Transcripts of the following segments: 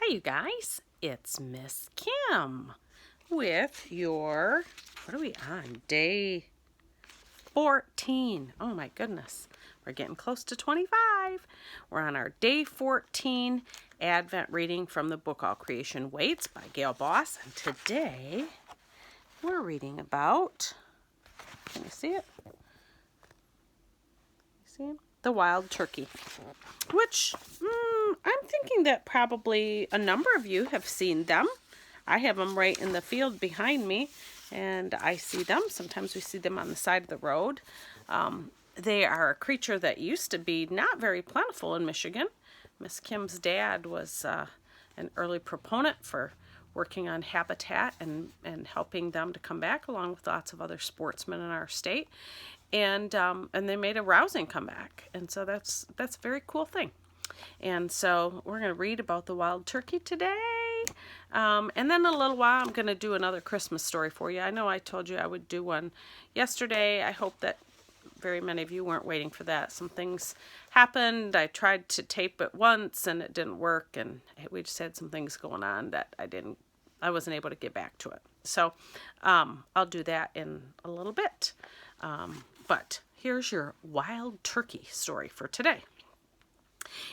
Hi, you guys. It's Miss Kim with your, what are we on? Day 14. Oh my goodness. We're getting close to 25. We're on our day 14 Advent reading from the book All Creation Waits by Gail Boss. And today we're reading about, can you see it? See it? The wild turkey, which I'm thinking that probably a number of you have seen them. I have them right in the field behind me, and I see them. Sometimes we see them on the side of the road. They are a creature that used to be not very plentiful in Michigan. Miss Kim's dad was an early proponent for working on habitat and helping them to come back, along with lots of other sportsmen in our state. And they made a rousing comeback, and so that's a very cool thing. And so we're going to read about the wild turkey today, and then in a little while I'm going to do another Christmas story for you. I know I told you I would do one yesterday. I hope that very many of you weren't waiting for that. Some things happened. I tried to tape it once and it didn't work, and we just had some things going on that I wasn't able to get back to it. So I'll do that in a little bit. But here's your wild turkey story for today.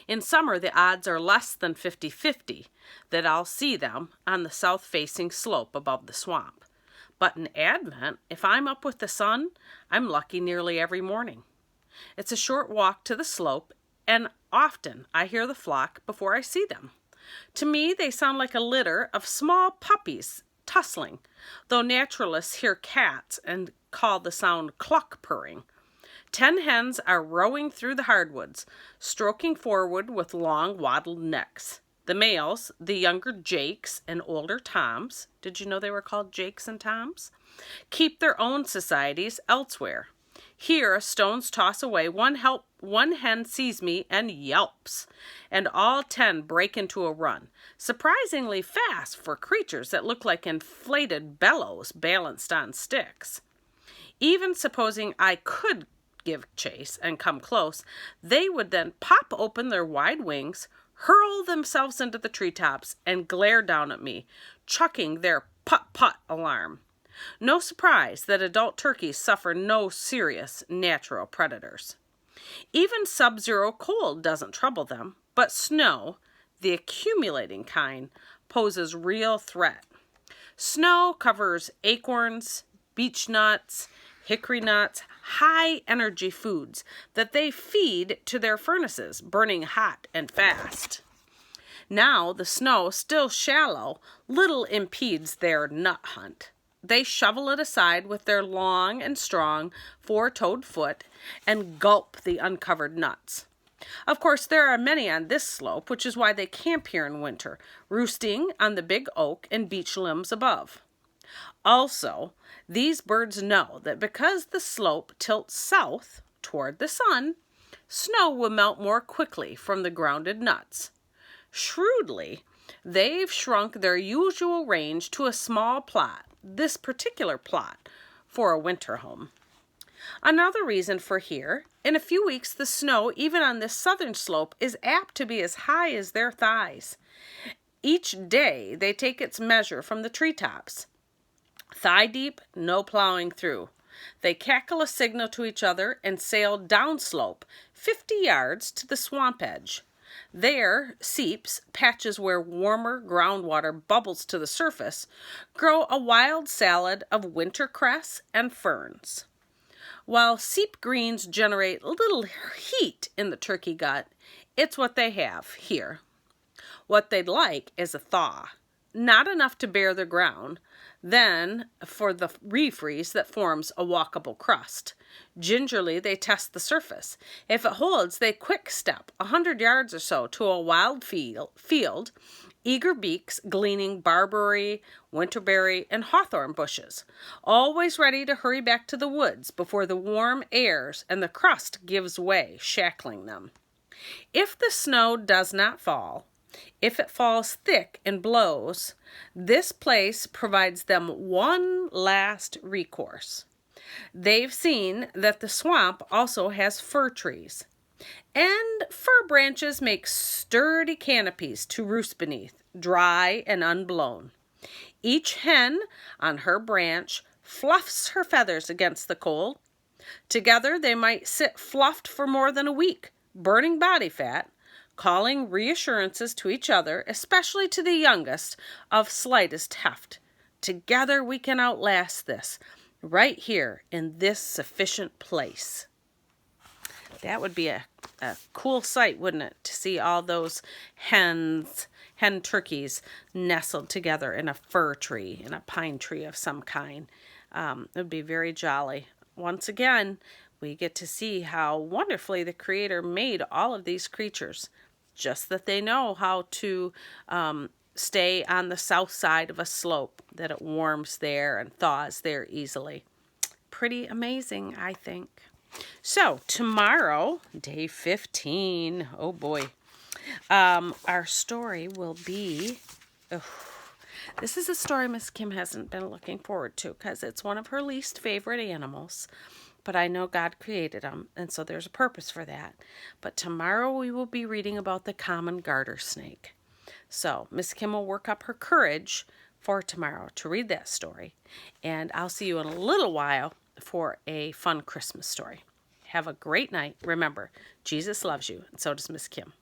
In summer, the odds are less than 50-50 that I'll see them on the south-facing slope above the swamp. But in Advent, if I'm up with the sun, I'm lucky nearly every morning. It's a short walk to the slope, and often I hear the flock before I see them. To me, they sound like a litter of small puppies tussling, though naturalists hear cats and call the sound cluck purring. 10 hens are rowing through the hardwoods, stroking forward with long wattled necks. The males, the younger Jakes and older Toms, did you know they were called Jakes and Toms? Keep their own societies elsewhere. Here, a stone's toss away, one hen sees me and yelps, and all 10 break into a run, surprisingly fast for creatures that look like inflated bellows balanced on sticks. Even supposing I could give chase and come close, they would then pop open their wide wings, hurl themselves into the treetops, and glare down at me, chucking their put-put alarm. No surprise that adult turkeys suffer no serious natural predators. Even sub-zero cold doesn't trouble them, but snow, the accumulating kind, poses real threat. Snow covers acorns, beech nuts, hickory nuts, high-energy foods that they feed to their furnaces, burning hot and fast. Now, the snow, still shallow, little impedes their nut hunt. They shovel it aside with their long and strong 4-toed foot and gulp the uncovered nuts. Of course, there are many on this slope, which is why they camp here in winter, roosting on the big oak and beech limbs above. Also, these birds know that because the slope tilts south toward the sun, snow will melt more quickly from the grounded nuts. Shrewdly, they've shrunk their usual range to a small plot, this particular plot, for a winter home. Another reason for here, in a few weeks the snow, even on this southern slope, is apt to be as high as their thighs. Each day they take its measure from the treetops. Thigh deep, no plowing through. They cackle a signal to each other and sail downslope 50 yards to the swamp edge. There, seeps, patches where warmer groundwater bubbles to the surface, grow a wild salad of wintercress and ferns. While seep greens generate little heat in the turkey gut, it's what they have here. What they'd like is a thaw, not enough to bear the ground, then for the refreeze that forms a walkable crust. Gingerly, they test the surface. If it holds, they quick step 100 yards or so to a wild field, eager beaks gleaning barberry, winterberry, and hawthorn bushes, always ready to hurry back to the woods before the warm airs and the crust gives way, shackling them. If the snow does not fall, if it falls thick and blows, this place provides them one last recourse. They've seen that the swamp also has fir trees. And fir branches make sturdy canopies to roost beneath, dry and unblown. Each hen on her branch fluffs her feathers against the cold. Together they might sit fluffed for more than a week, burning body fat, calling reassurances to each other, especially to the youngest, of slightest heft. Together we can outlast this, right here in this sufficient place. That would be a cool sight, wouldn't it, to see all those hen turkeys nestled together in a fir tree, in a pine tree of some kind. It would be very jolly. Once again, we get to see how wonderfully the Creator made all of these creatures, just that they know how to stay on the south side of a slope, that it warms there and thaws there easily. Pretty amazing, I think. So tomorrow, day 15, oh boy, our story will be, this is a story Miss Kim hasn't been looking forward to because it's one of her least favorite animals, but I know God created them, and so there's a purpose for that. But tomorrow we will be reading about the common garter snake. So Miss Kim will work up her courage for tomorrow to read that story, and I'll see you in a little while for a fun Christmas story. Have a great night. Remember, Jesus loves you, and so does Miss Kim.